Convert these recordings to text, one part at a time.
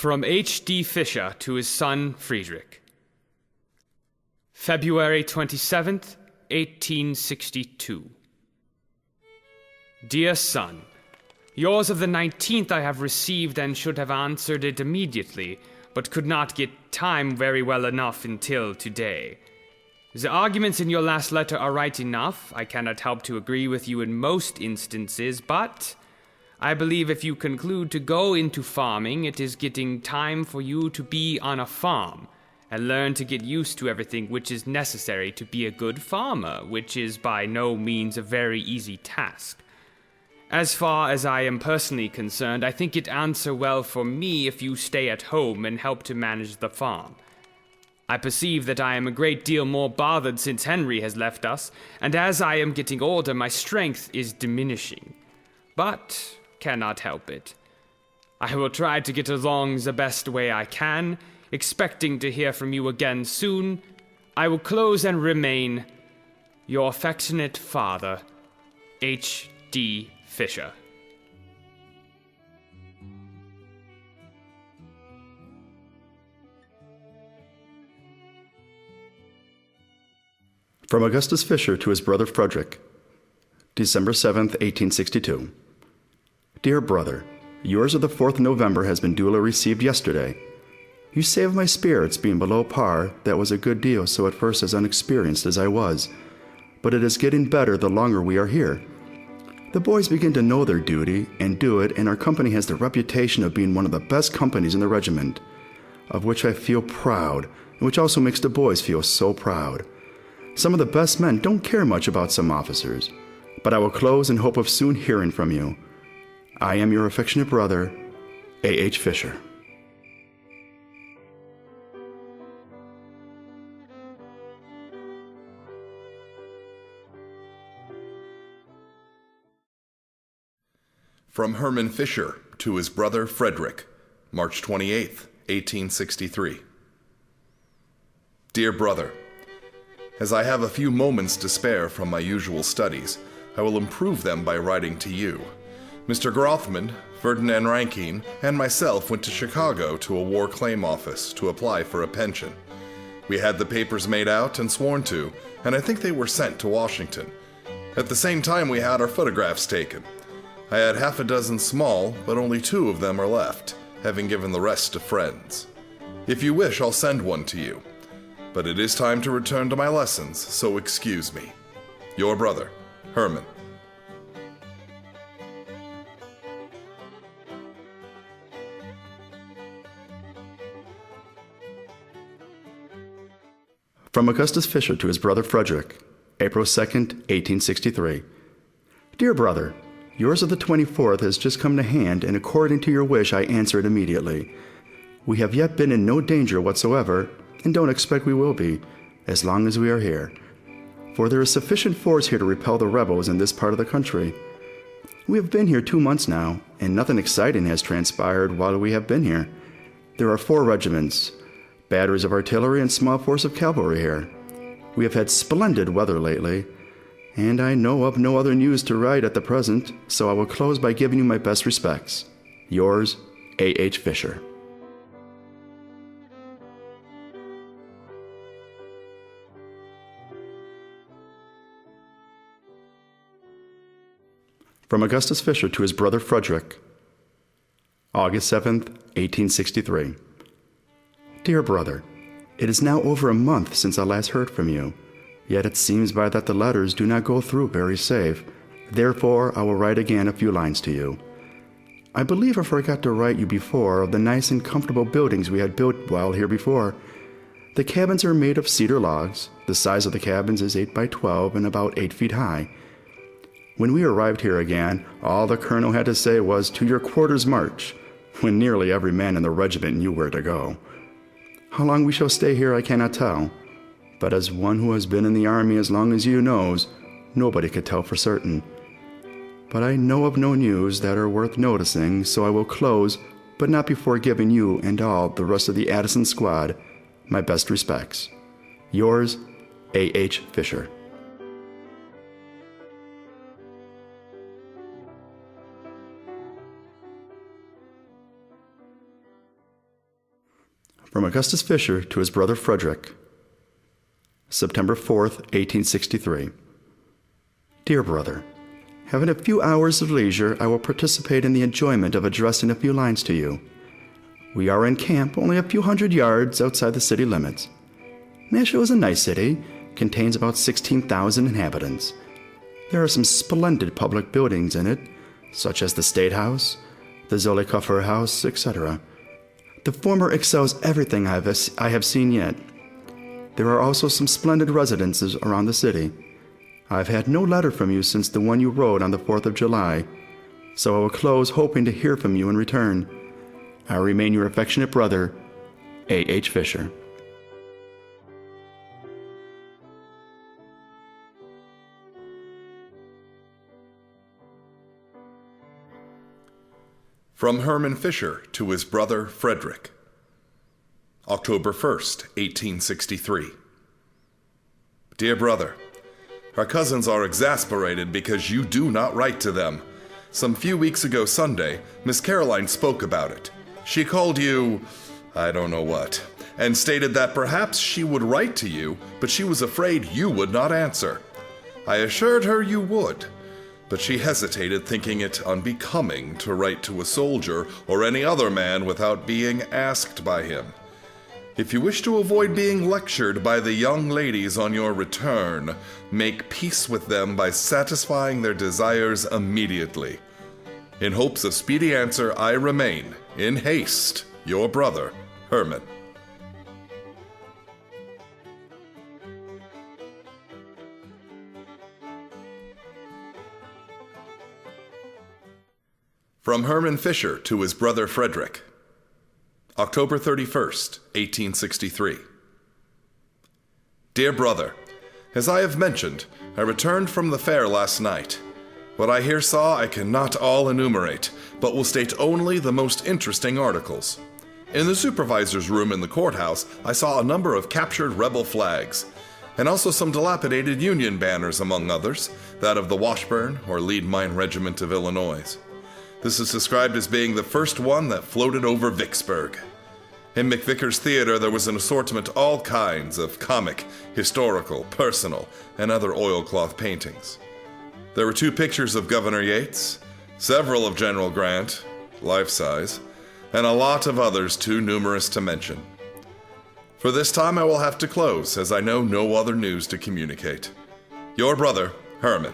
From H.D. Fisher to his son Friedrich. February 27th, 1862. Dear son, yours of the 19th I have received and should have answered it immediately, but could not get time very well enough until today. The arguments in your last letter are right enough. I cannot help to agree with you in most instances, but I believe if you conclude to go into farming, it is getting time for you to be on a farm and learn to get used to everything which is necessary to be a good farmer, which is by no means a very easy task. As far as I am personally concerned, I think it answer well for me if you stay at home and help to manage the farm. I perceive that I am a great deal more bothered since Henry has left us, and as I am getting older, my strength is diminishing. But cannot help it. I will try to get along the best way I can, expecting to hear from you again soon. I will close and remain your affectionate father, H.D. Fisher. From Augustus Fisher to his brother Frederick, December 7th, 1862. Dear brother, yours of the 4th November has been duly received yesterday. You saved my spirits, being below par. That was a good deal, so at first as unexperienced as I was. But it is getting better the longer we are here. The boys begin to know their duty and do it, and our company has the reputation of being one of the best companies in the regiment, of which I feel proud, and which also makes the boys feel so proud. Some of the best men don't care much about some officers, but I will close in hope of soon hearing from you. I am your affectionate brother, A.H. Fisher. From Herman Fisher to his brother Frederick, March 28th, 1863. Dear brother, as I have a few moments to spare from my usual studies, I will improve them by writing to you. Mr. Grothman, Ferdinand Rankine, and myself went to Chicago to a war claim office to apply for a pension. We had the papers made out and sworn to, and I think they were sent to Washington. At the same time, we had our photographs taken. I had half a dozen small, but only 2 of them are left, having given the rest to friends. If you wish, I'll send one to you. But it is time to return to my lessons, so excuse me. Your brother, Herman. From Augustus Fisher to his brother Frederick, April 2nd, 1863. Dear brother, yours of the 24th has just come to hand, and according to your wish I answer it immediately. We have yet been in no danger whatsoever, and don't expect we will be, as long as we are here. For there is sufficient force here to repel the rebels in this part of the country. We have been here 2 months now, and nothing exciting has transpired while we have been here. There are 4 regiments, batteries of artillery, and small force of cavalry here. We have had splendid weather lately, and I know of no other news to write at the present, so I will close by giving you my best respects. Yours, A.H. Fisher. From Augustus Fisher to his brother Frederick, August 7th, 1863. Dear brother, it is now over a month since I last heard from you, yet it seems by that the letters do not go through very safe. Therefore, I will write again a few lines to you. I believe I forgot to write you before of the nice and comfortable buildings we had built while here before. The cabins are made of cedar logs. The size of the cabins is 8 by 12 and about 8 feet high. When we arrived here again, all the colonel had to say was, "To your quarters march," when nearly every man in the regiment knew where to go. How long we shall stay here I cannot tell, but as one who has been in the army as long as you knows, nobody could tell for certain. But I know of no news that are worth noticing, so I will close, but not before giving you and all the rest of the Addison squad my best respects. Yours, A.H. Fisher. From Augustus Fisher to his brother Frederick. September 4th, 1863. Dear brother, having a few hours of leisure, I will participate in the enjoyment of addressing a few lines to you. We are in camp only a few hundred yards outside the city limits. Nashville is a nice city, contains about 16,000 inhabitants. There are some splendid public buildings in it, such as the State House, the Zollicoffer House, etc. The former excels everything I have seen yet. There are also some splendid residences around the city. I've had no letter from you since the one you wrote on the 4th of July, so I will close hoping to hear from you in return. I remain your affectionate brother, A. H. Fisher. From Herman Fisher to his brother Frederick. October 1st, 1863. Dear brother, our cousins are exasperated because you do not write to them. Some few weeks ago Sunday, Miss Caroline spoke about it. She called you, I don't know what, and stated that perhaps she would write to you, but she was afraid you would not answer. I assured her you would, but she hesitated, thinking it unbecoming to write to a soldier or any other man without being asked by him. If you wish to avoid being lectured by the young ladies on your return, make peace with them by satisfying their desires immediately. In hopes of speedy answer, I remain, in haste, your brother, Herman. From Herman Fisher to his brother Frederick. October 31st, 1863. Dear brother, as I have mentioned, I returned from the fair last night. What I here saw I cannot all enumerate, but will state only the most interesting articles. In the supervisor's room in the courthouse, I saw a number of captured rebel flags, and also some dilapidated Union banners, among others, that of the Washburn or Lead Mine Regiment of Illinois. This is described as being the first one that floated over Vicksburg. In McVicker's Theater, there was an assortment all kinds of comic, historical, personal, and other oilcloth paintings. There were 2 pictures of Governor Yates, several of General Grant, life-size, and a lot of others too numerous to mention. For this time I will have to close, as I know no other news to communicate. Your brother, Herman.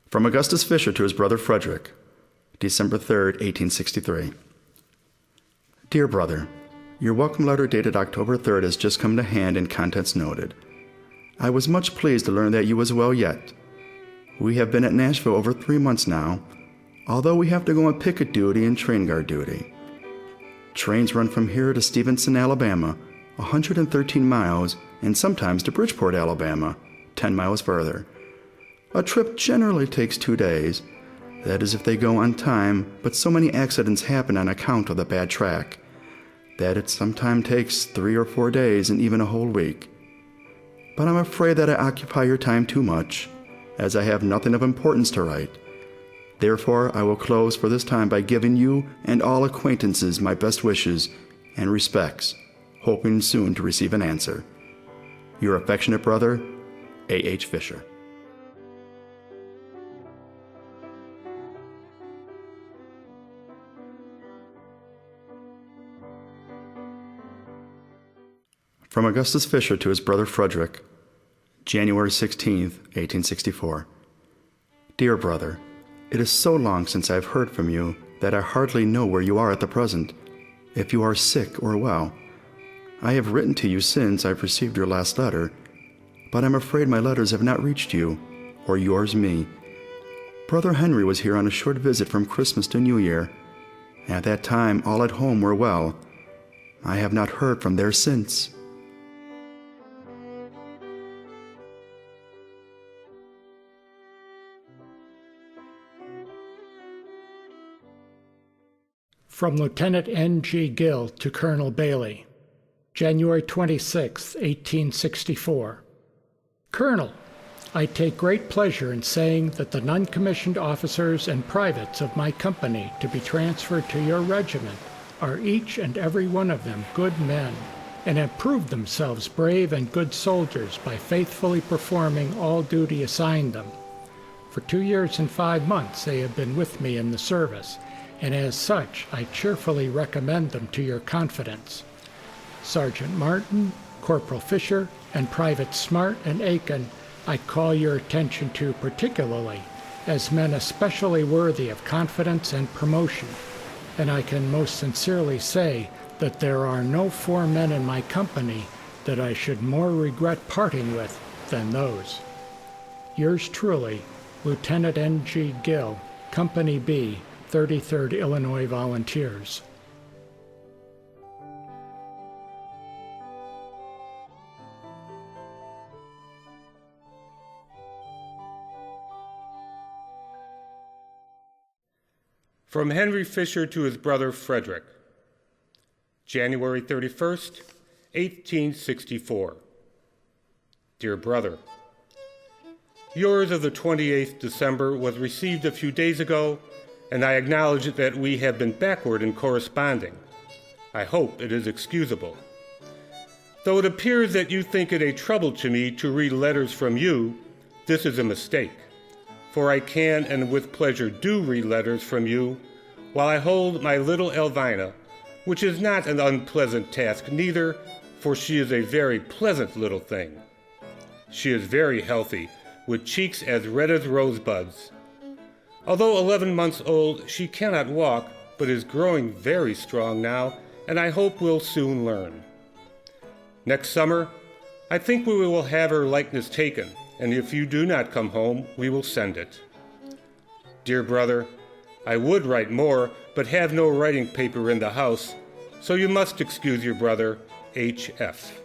From Augustus Fisher to his brother Frederick. December 3rd, 1863. Dear brother, your welcome letter dated October 3rd has just come to hand and contents noted. I was much pleased to learn that you was well yet. We have been at Nashville over 3 months now, although we have to go on picket duty and train guard duty. Trains run from here to Stevenson, Alabama, 113 miles, and sometimes to Bridgeport, Alabama, 10 miles further. A trip generally takes 2 days. That is if they go on time, but so many accidents happen on account of the bad track that it sometimes takes 3 or 4 days and even a whole week. But I'm afraid that I occupy your time too much, as I have nothing of importance to write. Therefore, I will close for this time by giving you and all acquaintances my best wishes and respects, hoping soon to receive an answer. Your affectionate brother, A. H. Fisher. From Augustus Fisher to his brother Frederick. January 16th, 1864. Dear brother, it is so long since I have heard from you that I hardly know where you are at the present, if you are sick or well. I have written to you since I've received your last letter, but I'm afraid my letters have not reached you, or yours me. Brother Henry was here on a short visit from Christmas to New Year. At that time, all at home were well. I have not heard from there since. From Lieutenant N.G. Gill to Colonel Bailey. January 26, 1864. Colonel, I take great pleasure in saying that the non-commissioned officers and privates of my company to be transferred to your regiment are each and every one of them good men, and have proved themselves brave and good soldiers by faithfully performing all duty assigned them. For 2 years and 5 months they have been with me in the service, and as such I cheerfully recommend them to your confidence. Sergeant Martin, Corporal Fisher, and Private Smart and Aiken I call your attention to particularly as men especially worthy of confidence and promotion, and I can most sincerely say that there are no 4 men in my company that I should more regret parting with than those. Yours truly, Lieutenant N.G. Gill, Company B, 33rd Illinois Volunteers. From Henry Fisher to his brother Frederick, January 31st, 1864. Dear brother, yours of the 28th December was received a few days ago, and I acknowledge that we have been backward in corresponding. I hope it is excusable. Though it appears that you think it a trouble to me to read letters from you, this is a mistake, for I can and with pleasure do read letters from you while I hold my little Elvina, which is not an unpleasant task neither, for she is a very pleasant little thing. She is very healthy, with cheeks as red as rosebuds. Although 11 months old, she cannot walk, but is growing very strong now, and I hope will soon learn. Next summer, I think we will have her likeness taken, and if you do not come home, we will send it. Dear brother, I would write more, but have no writing paper in the house, so you must excuse your brother, H.F.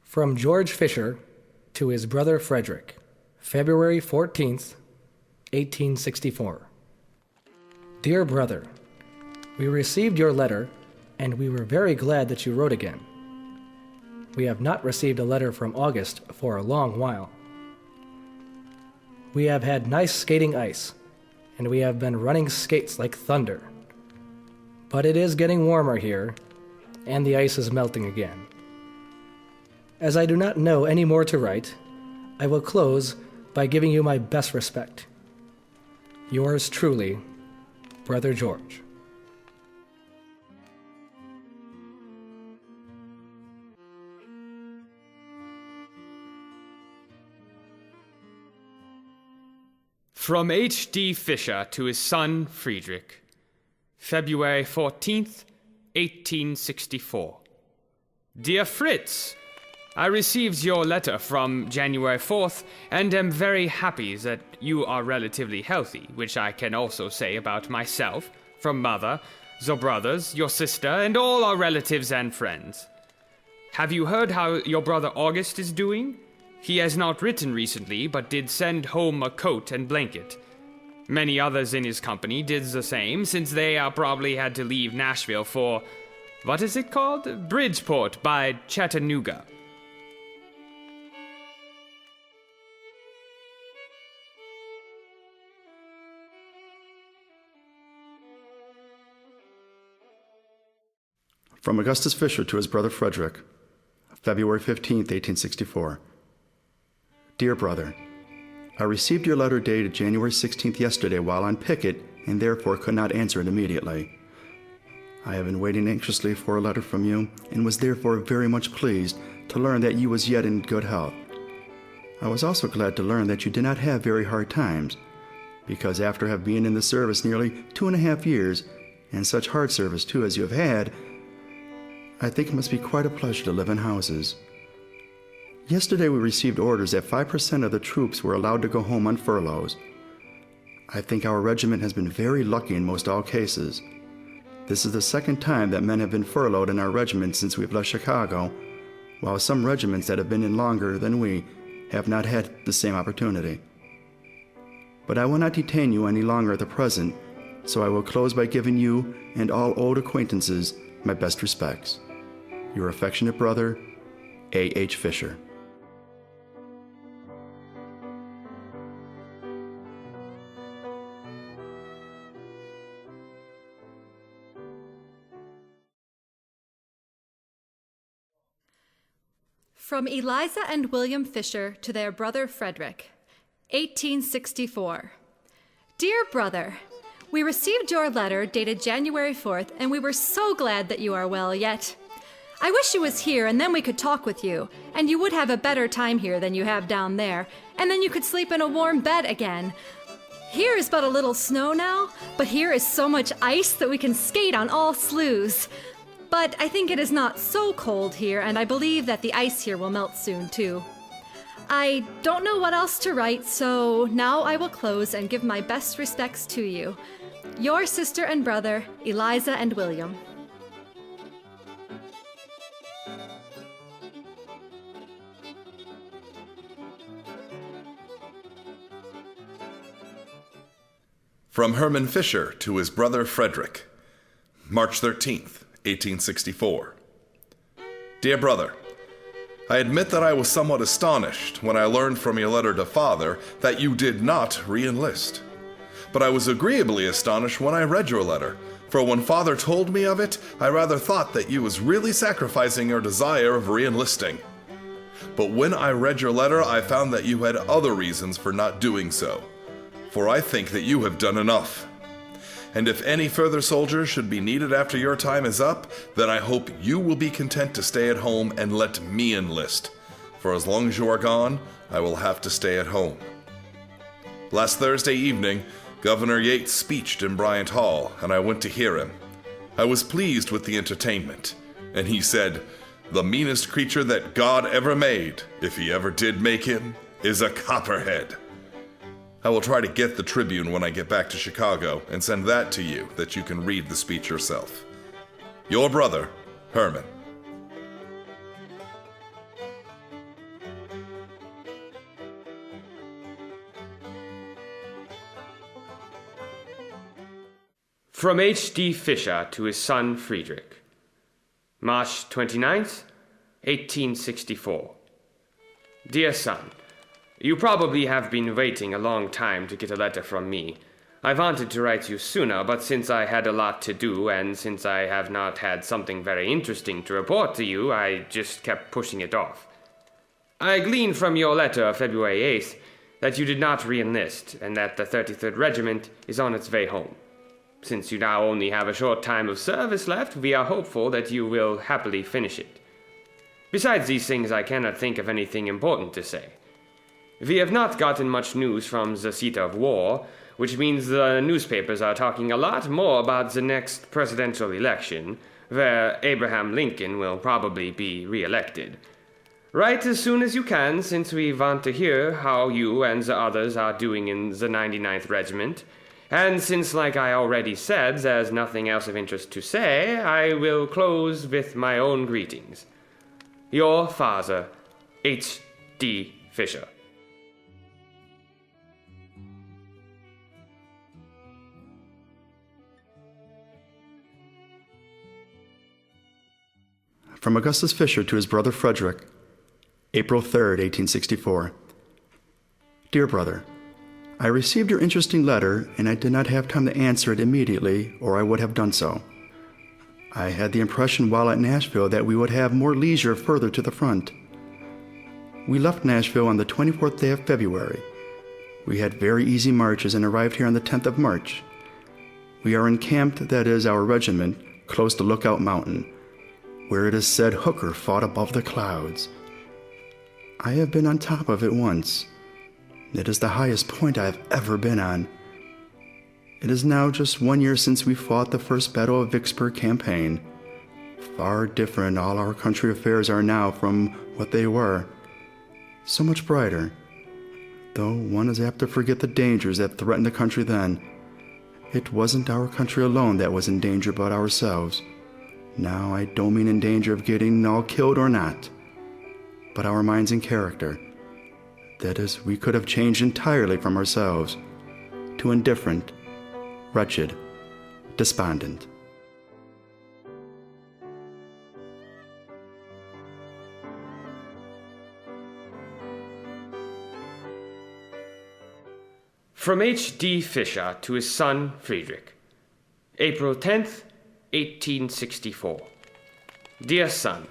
From George Fisher to his brother Frederick, February 14th, 1864. Dear brother, we received your letter, and we were very glad that you wrote again. We have not received a letter from August for a long while. We have had nice skating ice, and we have been running skates like thunder. But it is getting warmer here, and the ice is melting again. As I do not know any more to write, I will close by giving you my best respect. Yours truly, Brother George. From H.D. Fisher to his son Friedrich, February 14th, 1864. Dear Fritz, I received your letter from January 4th and am very happy that you are relatively healthy, which I can also say about myself, from mother, your brothers, your sister, and all our relatives and friends. Have you heard how your brother August is doing? He has not written recently, but did send home a coat and blanket. Many others in his company did the same, since they probably had to leave Nashville for, what is it called? Bridgeport by Chattanooga. From Augustus Fisher to his brother Frederick, February 15th, 1864. Dear brother, I received your letter dated January 16th yesterday while on picket and therefore could not answer it immediately. I have been waiting anxiously for a letter from you and was therefore very much pleased to learn that you was yet in good health. I was also glad to learn that you did not have very hard times, because after have been in the service nearly 2.5 years, and such hard service too as you have had, I think it must be quite a pleasure to live in houses. Yesterday we received orders that 5% of the troops were allowed to go home on furloughs. I think our regiment has been very lucky in most all cases. This is the second time that men have been furloughed in our regiment since we've left Chicago, while some regiments that have been in longer than we have not had the same opportunity. but I will not detain you any longer at the present, so I will close by giving you and all old acquaintances my best respects. Your affectionate brother, A.H. Fisher. From Eliza and William Fisher to their brother Frederick, 1864. Dear brother, we received your letter dated January 4th, and we were so glad that you are well yet. I wish you was here, and then we could talk with you, and you would have a better time here than you have down there, and then you could sleep in a warm bed again. Here is but a little snow now, but here is so much ice that we can skate on all sloughs. But I think it is not so cold here, and I believe that the ice here will melt soon, too. I don't know what else to write, so now I will close and give my best respects to you. Your sister and brother, Eliza and William. From Herman Fisher to his brother Frederick, March 13th, 1864. Dear brother, I admit that I was somewhat astonished when I learned from your letter to Father that you did not re-enlist. But I was agreeably astonished when I read your letter, for when Father told me of it, I rather thought that you was really sacrificing your desire of re-enlisting. But when I read your letter, I found that you had other reasons for not doing so, for I think that you have done enough. And if any further soldiers should be needed after your time is up, then I hope you will be content to stay at home and let me enlist. For as long as you are gone, I will have to stay at home. Last Thursday evening, Governor Yates speeched in Bryant Hall, and I went to hear him. I was pleased with the entertainment, and he said, "The meanest creature that God ever made, if he ever did make him, is a copperhead." I will try to get the Tribune when I get back to Chicago and send that to you that you can read the speech yourself. Your brother, Herman. From H.D. Fisher to his son Friedrich, March 29th, 1864. Dear son, you probably have been waiting a long time to get a letter from me. I wanted to write you sooner, but since I had a lot to do, and since I have not had something very interesting to report to you, I just kept pushing it off. I gleaned from your letter of February 8th that you did not re-enlist, and that the 33rd Regiment is on its way home. Since you now only have a short time of service left, we are hopeful that you will happily finish it. Besides these things, I cannot think of anything important to say. We have not gotten much news from the seat of war, which means the newspapers are talking a lot more about the next presidential election, where Abraham Lincoln will probably be re-elected. Write as soon as you can, since we want to hear how you and the others are doing in the 99th Regiment, and since, like I already said, there's nothing else of interest to say, I will close with my own greetings. Your father, H.D. Fisher. From Augustus Fisher to his brother Frederick, April 3rd, 1864. Dear brother, I received your interesting letter, and I did not have time to answer it immediately, or I would have done so. I had the impression while at Nashville that we would have more leisure further to the front. We left Nashville on the 24th day of February. We had very easy marches and arrived here on the 10th of March. We are encamped, that is, our regiment, close to Lookout Mountain, where it is said Hooker fought above the clouds. I have been on top of it once. It is the highest point I have ever been on. It is now just 1 year since we fought the first Battle of Vicksburg campaign. Far different all our country affairs are now from what they were. So much brighter, though one is apt to forget the dangers that threatened the country then. It wasn't our country alone that was in danger but ourselves. Now, I don't mean in danger of getting all killed or not, but our minds and character. That is, we could have changed entirely from ourselves. to indifferent, wretched, despondent. From H.D. Fisher to his son Friedrich. April 10th, 1864. Dear son,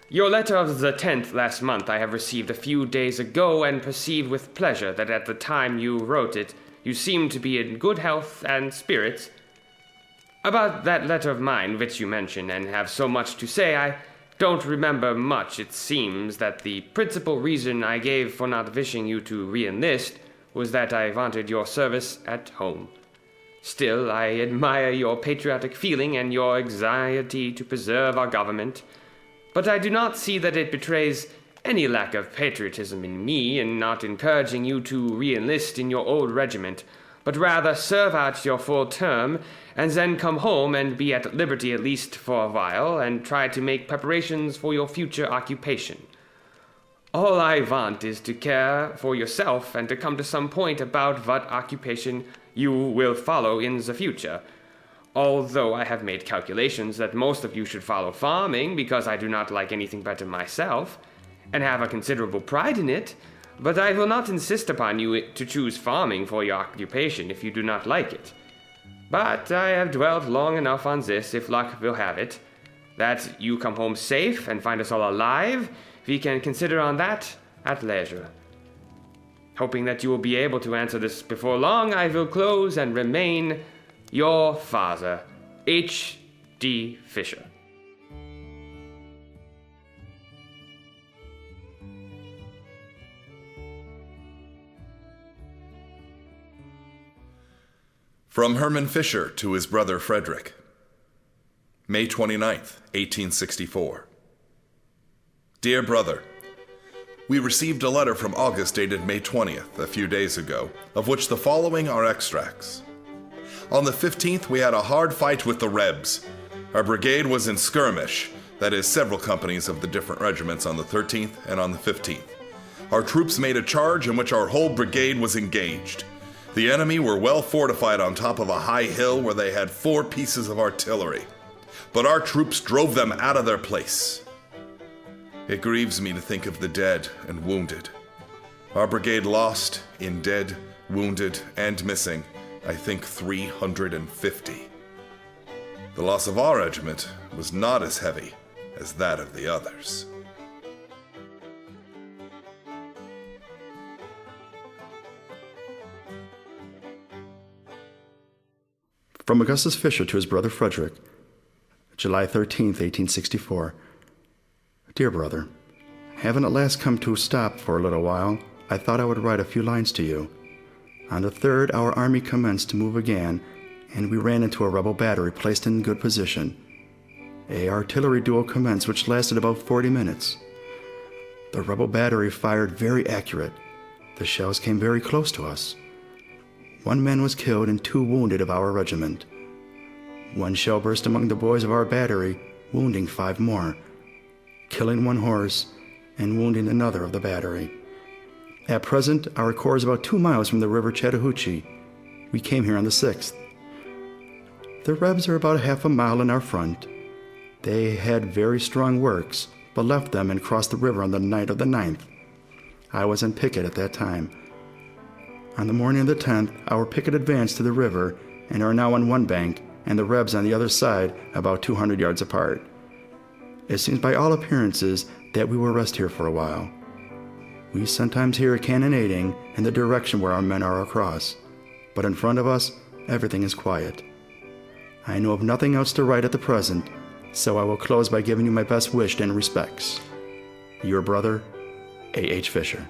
your letter of the 10th last month I have received a few days ago, and perceived with pleasure that at the time you wrote it, you seemed to be in good health and spirits. About that letter of mine which you mention and have so much to say, I don't remember much. It seems that the principal reason I gave for not wishing you to re-enlist was that I wanted your service at home. Still, I admire your patriotic feeling and your anxiety to preserve our government, but I do not see that it betrays any lack of patriotism in me in not encouraging you to re-enlist in your old regiment, but rather serve out your full term, and then come home and be at liberty at least for a while, and try to make preparations for your future occupation. All I want is to care for yourself and to come to some point about what occupation you will follow in the future. Although I have made calculations that most of you should follow farming, because I do not like anything better myself, and have a considerable pride in it, but I will not insist upon you to choose farming for your occupation if you do not like it. But I have dwelt long enough on this, if luck will have it, that you come home safe and find us all alive. We can consider on that at leisure. Hoping that you will be able to answer this before long, I will close and remain your father, H.D. Fisher. From Herman Fisher to his brother Frederick. May 29th, 1864. Dear brother, we received a letter from August dated May 20th, a few days ago, of which the following are extracts. On the 15th, we had a hard fight with the Rebs. Our brigade was in skirmish, that is, several companies of the different regiments on the 13th and on the 15th. Our troops made a charge in which our whole brigade was engaged. The enemy were well fortified on top of a high hill where they had 4 pieces of artillery, but our troops drove them out of their place. It grieves me to think of the dead and wounded. Our brigade lost in dead, wounded, and missing, I think 350. The loss of our regiment was not as heavy as that of the others. From Augustus Fisher to his brother Frederick, July 13th, 1864. Dear brother, having at last come to a stop for a little while, I thought I would write a few lines to you. On the 3rd, our army commenced to move again, and we ran into a rebel battery placed in good position. A artillery duel commenced which lasted about 40 minutes. The rebel battery fired very accurate. The shells came very close to us. 1 man was killed and 2 wounded of our regiment. 1 shell burst among the boys of our battery, wounding 5 more, killing 1 horse and wounding another of the battery. At present, our corps is about 2 miles from the river Chattahoochee. We came here on the 6th. The Rebs are about half a mile in our front. They had very strong works, but left them and crossed the river on the night of the 9th. I was on picket at that time. On the morning of the 10th, our picket advanced to the river and are now on one bank, and the Rebs on the other side, about 200 yards apart. It seems by all appearances that we will rest here for a while. We sometimes hear a cannonading in the direction where our men are across, but in front of us, everything is quiet. I know of nothing else to write at the present, so I will close by giving you my best wish and respects. Your brother, A.H. Fisher.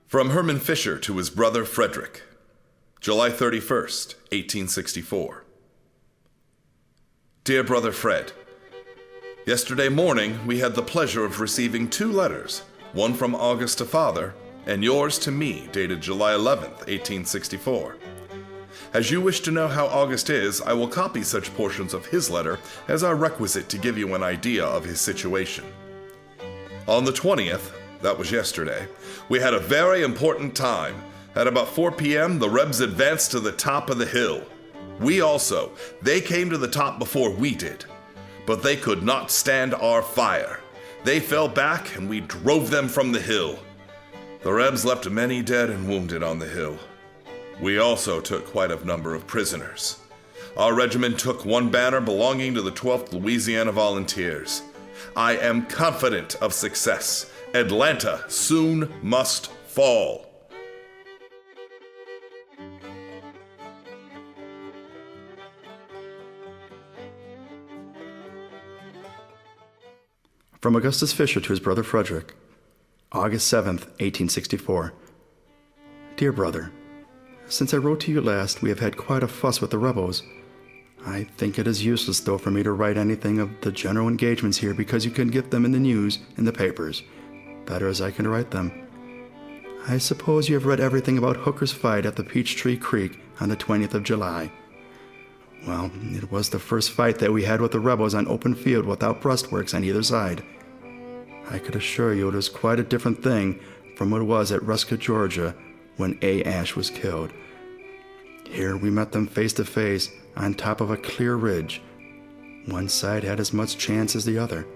From Herman Fisher to his brother Frederick. July 31st, 1864. Dear brother Fred, yesterday morning we had the pleasure of receiving 2 letters, one from August to father, and yours to me, dated July 11th, 1864. As you wish to know how August is, I will copy such portions of his letter as are requisite to give you an idea of his situation. On the 20th, that was yesterday, we had a very important time. At about 4 p.m., the Rebs advanced to the top of the hill. We also. They came to the top before we did. But they could not stand our fire. They fell back, and we drove them from the hill. The Rebs left many dead and wounded on the hill. We also took quite a number of prisoners. Our regiment took one banner belonging to the 12th Louisiana Volunteers. I am confident of success. Atlanta soon must fall. From Augustus Fisher to his brother Frederick, August 7th, 1864. Dear brother, since I wrote to you last, we have had quite a fuss with the rebels. I think it is useless, though, for me to write anything of the general engagements here because you can get them in the news in the papers, better as I can write them. I suppose you have read everything about Hooker's fight at the Peachtree Creek on the 20th of July. Well, it was the first fight that we had with the rebels on open field without breastworks on either side. I could assure you it was quite a different thing from what it was at Ruska, Georgia, when A. Ash was killed. Here we met them face to face on top of a clear ridge. One side had as much chance as the other,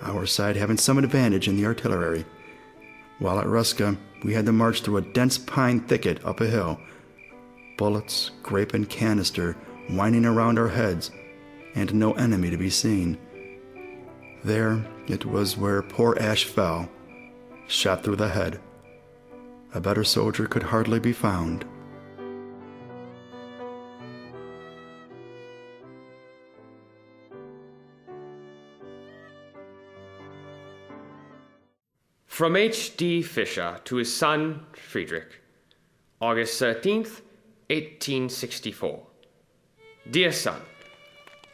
our side having some advantage in the artillery. While at Ruska, we had to march through a dense pine thicket up a hill. Bullets, grape, and canister whining around our heads, and no enemy to be seen. There it was where poor Ash fell, shot through the head. A better soldier could hardly be found. From H.D. Fisher to his son, Friedrich, August 13th, 1864. Dear son,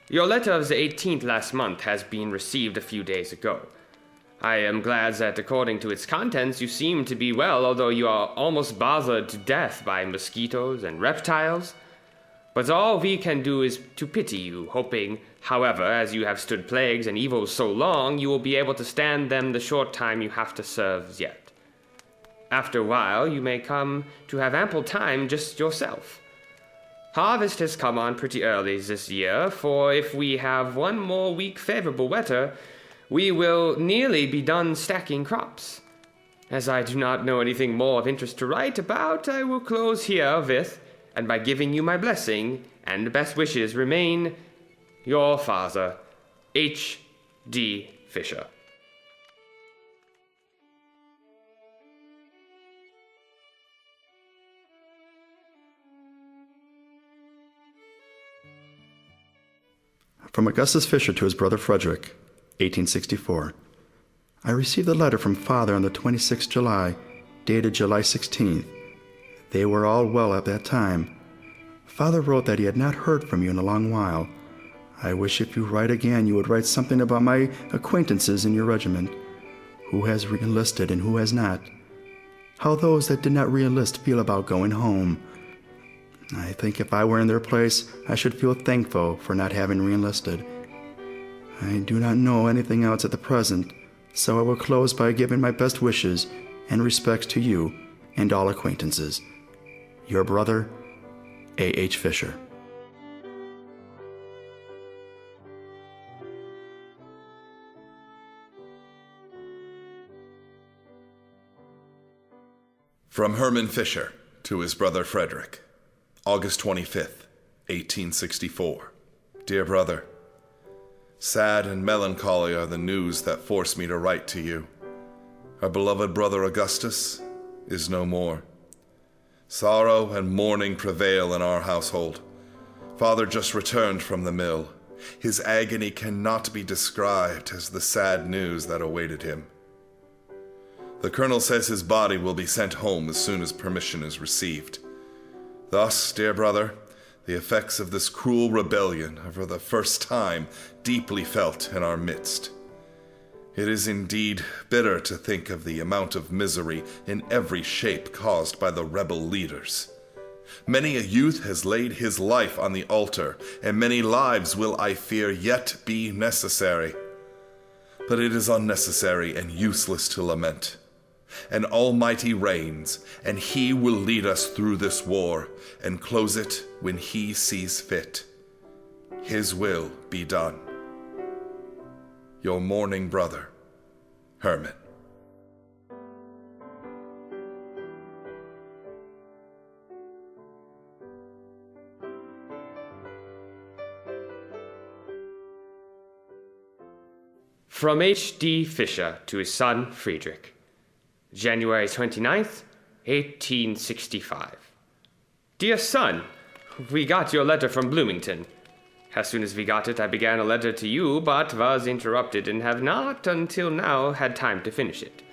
your letter of the 18th last month has been received a few days ago. I am glad that according to its contents you seem to be well, although you are almost bothered to death by mosquitoes and reptiles. But all we can do is to pity you, hoping, however, as you have stood plagues and evils so long, you will be able to stand them the short time you have to serve yet. After a while, you may come to have ample time just yourself. Harvest has come on pretty early this year, for if we have one more week favorable weather, we will nearly be done stacking crops. As I do not know anything more of interest to write about, I will close herewith, and by giving you my blessing and best wishes remain your father, H.D. Fisher. From Augustus Fisher to his brother Frederick, 1864. I received a letter from Father on the 26th July, dated July 16th. They were all well at that time. Father wrote that he had not heard from you in a long while. I wish if you write again you would write something about my acquaintances in your regiment, who has re-enlisted and who has not, how those that did not re-enlist feel about going home. I think if I were in their place, I should feel thankful for not having re-enlisted. I do not know anything else at the present, so I will close by giving my best wishes and respects to you and all acquaintances. Your brother, A. H. Fisher. From Herman Fisher to his brother Frederick, August 25th, 1864. Dear brother, sad and melancholy are the news that force me to write to you. Our beloved brother Augustus is no more. Sorrow and mourning prevail in our household. Father just returned from the mill. His agony cannot be described as the sad news that awaited him. The colonel says his body will be sent home as soon as permission is received. Thus, dear brother, the effects of this cruel rebellion are for the first time deeply felt in our midst. It is indeed bitter to think of the amount of misery in every shape caused by the rebel leaders. Many a youth has laid his life on the altar, and many lives will, I fear, yet be necessary. But it is unnecessary and useless to lament. An Almighty reigns, and He will lead us through this war, and close it when He sees fit. His will be done. Your mourning brother, Herman. From H.D. Fisher to his son Friedrich. January 29th, 1865. Dear son, we got your letter from Bloomington. As soon as we got it, I began a letter to you, but was interrupted and have not until now had time to finish it.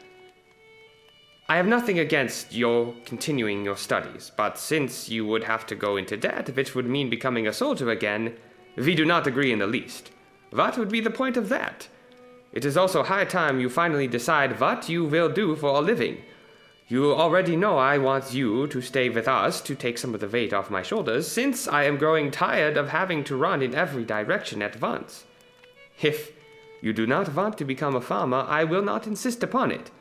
I have nothing against your continuing your studies, but since you would have to go into debt, which would mean becoming a soldier again, we do not agree in the least. What would be the point of that? It is also high time you finally decide what you will do for a living. You already know I want you to stay with us to take some of the weight off my shoulders, since I am growing tired of having to run in every direction at once. If you do not want to become a farmer, I will not insist upon it.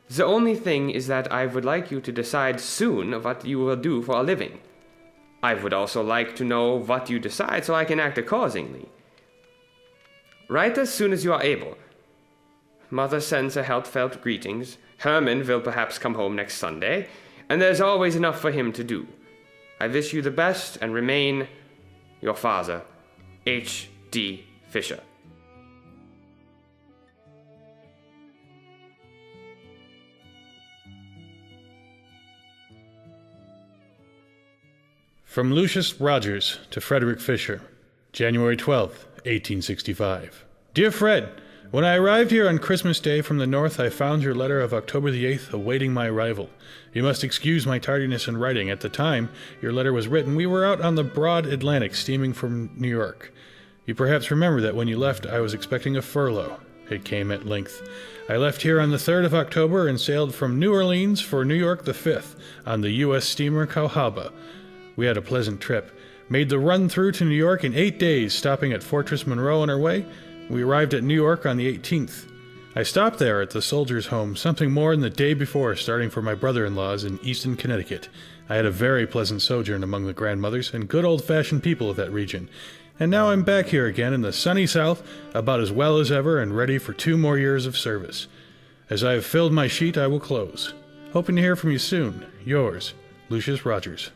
The only thing is that I would like you to decide soon what you will do for a living. I would also like to know what you decide so I can act accordingly. Write as soon as you are able. Mother sends her heartfelt greetings. Herman will perhaps come home next Sunday, and there's always enough for him to do. I wish you the best and remain your father, H.D. Fisher. From Lucius Rogers to Frederick Fisher, January 12th, 1865. Dear Fred, when I arrived here on Christmas Day from the north, I found your letter of October the 8th awaiting my arrival. You must excuse my tardiness in writing. At the time your letter was written, we were out on the broad Atlantic steaming from New York. You perhaps remember that when you left, I was expecting a furlough. It came at length. I left here on the 3rd of October and sailed from New Orleans for New York the 5th on the U.S. steamer Cauhaba. We had a pleasant trip. Made the run through to New York in 8 days, stopping at Fortress Monroe on our way. We arrived at New York on the 18th. I stopped there at the Soldiers' Home something more than the day before, starting for my brother-in-law's in Easton, Connecticut. I had a very pleasant sojourn among the grandmothers and good old-fashioned people of that region. And now I'm back here again in the sunny South, about as well as ever and ready for 2 more years of service. As I have filled my sheet, I will close. Hoping to hear from you soon. Yours, Lucius Rogers.